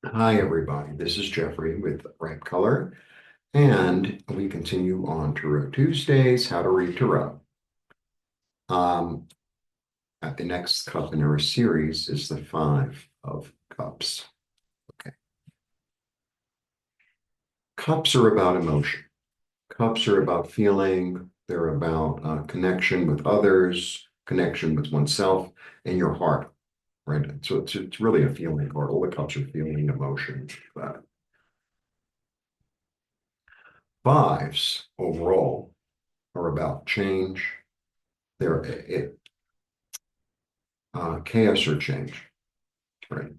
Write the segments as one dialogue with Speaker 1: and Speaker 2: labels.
Speaker 1: Hi, everybody. This is Jeffrey with Bright Color, and we continue on Tarot Tuesdays, How to Read Tarot. Um, at the next cup in our series is the Five of Cups. Okay. Cups are about emotion. Cups are about feeling. They're about connection with others, connection with oneself, and your heart, right? So it's really a feeling card. All the cups are feeling, emotion. Uh, Fives overall are about change. Chaos or change, right?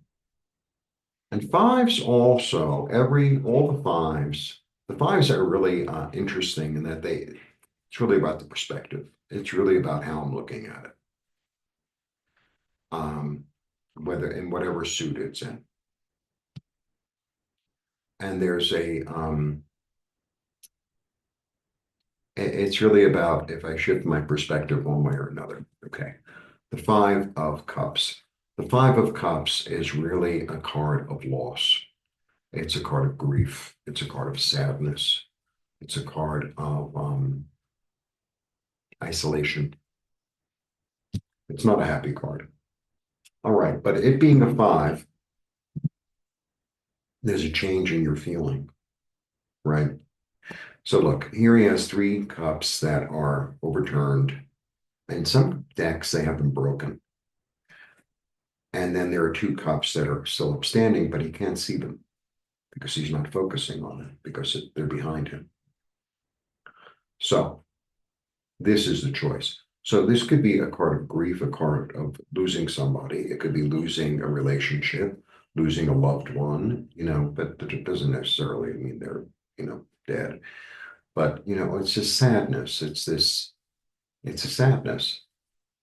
Speaker 1: And fives also, all the fives are really interesting in that it's really about the perspective. It's really about how I'm looking at it, um, whether in whatever suit it's in. And it's really about if I shift my perspective one way or another. Okay. The Five of Cups. The Five of Cups is really a card of loss. It's a card of grief. It's a card of sadness. It's a card of isolation. It's not a happy card. All right, but it being a five, there's a change in your feeling, right? So look, here he has three cups that are overturned. In some decks, they have them broken. And then there are two cups that are still upstanding, but he can't see them because he's not focusing on it because they're behind him. So this is the choice. So this could be a card of grief, a card of losing somebody. It could be losing a relationship, losing a loved one, but it doesn't necessarily mean they're, dead. But, it's just sadness. It's a sadness,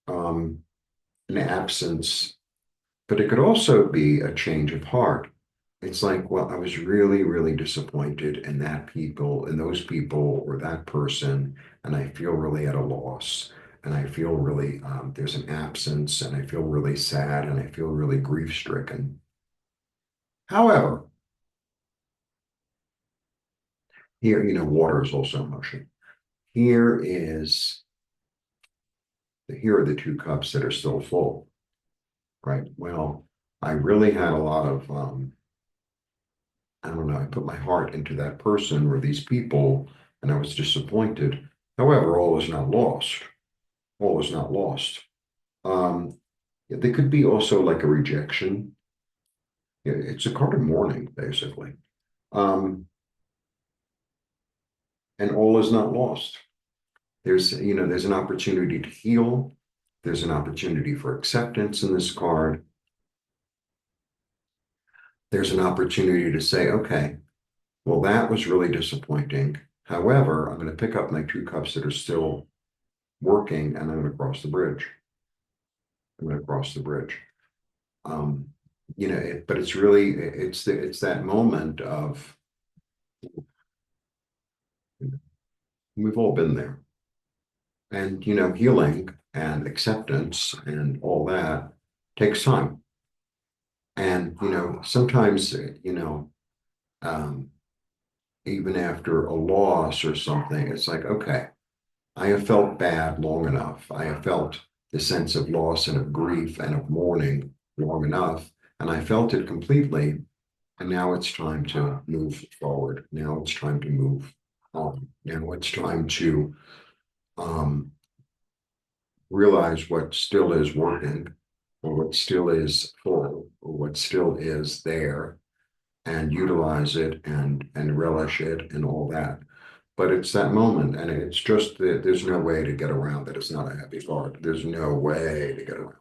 Speaker 1: um, an absence, but it could also be a change of heart. It's like, well, I was really, really disappointed in those people or that person, and I feel really at a loss. And I feel really, there's an absence, and I feel really sad, and I feel really grief stricken. However, here, water is also emotion. Here is, here are the two cups that are still full, right? Well, I really had a lot of, I don't know, I put my heart into that person or these people, and I was disappointed. However, all is not lost. All is not lost. Um, there could be also like a rejection. It's a card of mourning, basically. Um, and all is not lost. There's an opportunity to heal. There's an opportunity for acceptance in this card. There's an opportunity to say, okay, well, that was really disappointing. However, I'm going to pick up my two cups that are still working and I'm going to cross the bridge. I'm going to cross the bridge. Um, but it's really, it's that moment of, we've all been there. And, healing and acceptance and all that takes time. And, sometimes, um, even after a loss or something, it's like, okay, I have felt bad long enough. I have felt the sense of loss and of grief and of mourning long enough. And I felt it completely. And now it's time to move forward. Now it's time to move on. Now it's time to um, realize what still is working or what still is full or what still is there and utilize it and relish it and all that. But it's that moment, and it's just that there's no way to get around it. It's not a happy thought. There's no way to get around.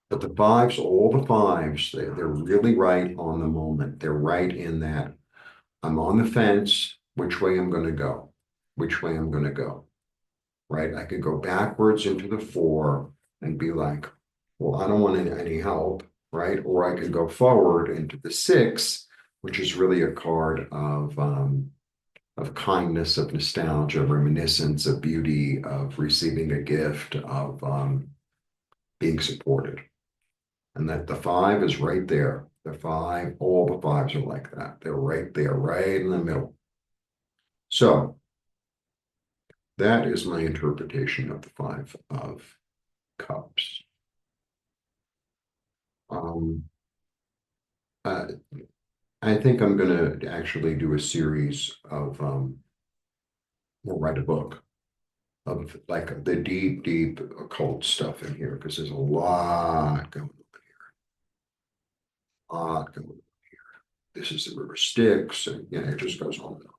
Speaker 1: But the fives, all the fives, they're really right on the moment. They're right in that I'm on the fence, which way I'm going to go, which way I'm going to go, right? I could go backwards into the four and be like, well, I don't want any help, right? Or I could go forward into the six, which is really a card of kindness, of nostalgia, of reminiscence, of beauty, of receiving a gift, of being supported. And that the five is right there. The five, all the fives are like that. They're right there, right in the middle. So that is my interpretation of the Five of Cups. Um, uh, I think I'm going to actually do a series of, or write a book of like the deep, deep occult stuff in here because there's a lot going on, a lot going on. This is the river Styx, and it just goes on and on.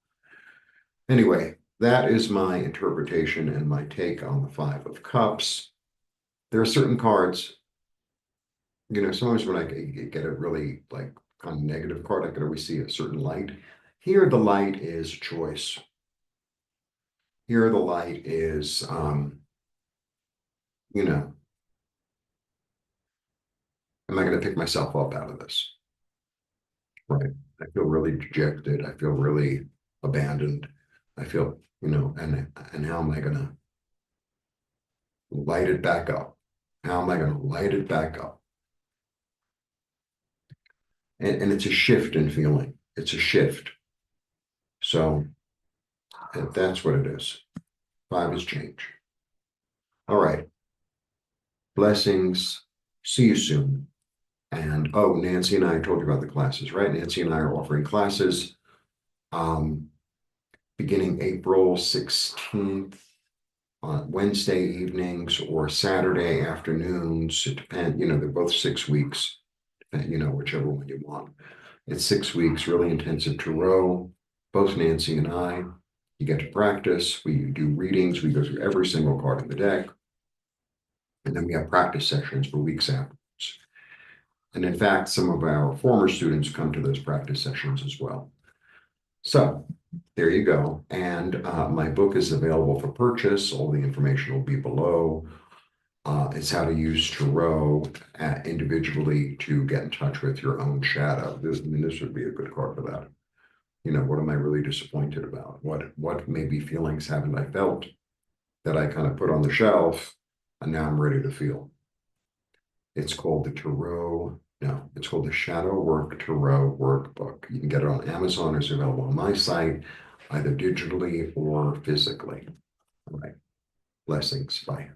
Speaker 1: Anyway, that is my interpretation and my take on the Five of Cups. There are certain cards, sometimes when I get a really like kind of negative card, I can always see a certain light. Here, the light is choice. Here, the light is, you know, am I going to pick myself up out of this? Right. I feel really dejected. I feel really abandoned. I feel, and how am I going to light it back up? How am I going to light it back up? And it's a shift in feeling. It's a shift. So that's what it is. Five is change. All right. Blessings. See you soon. And oh, Nancy and I told you about the classes, right? Nancy and I are offering classes beginning April 16th on Wednesday evenings or Saturday afternoons. It depends, they're both 6 weeks, whichever one you want. It's 6 weeks, really intensive tarot. Both Nancy and I, you get to practice. We do readings. We go through every single card in the deck. And then we have practice sessions for weeks afterwards. And in fact, some of our former students come to those practice sessions as well. So there you go. And my book is available for purchase. All the information will be below. It's how to use tarot individually to get in touch with your own shadow. This would be a good card for that. What am I really disappointed about? What maybe feelings haven't I felt that I kind of put on the shelf and now I'm ready to feel? It's called the Tarot. No, it's called the Shadow Work Tarot Workbook. You can get it on Amazon. It's available on my site, either digitally or physically. All right. Blessings. Bye.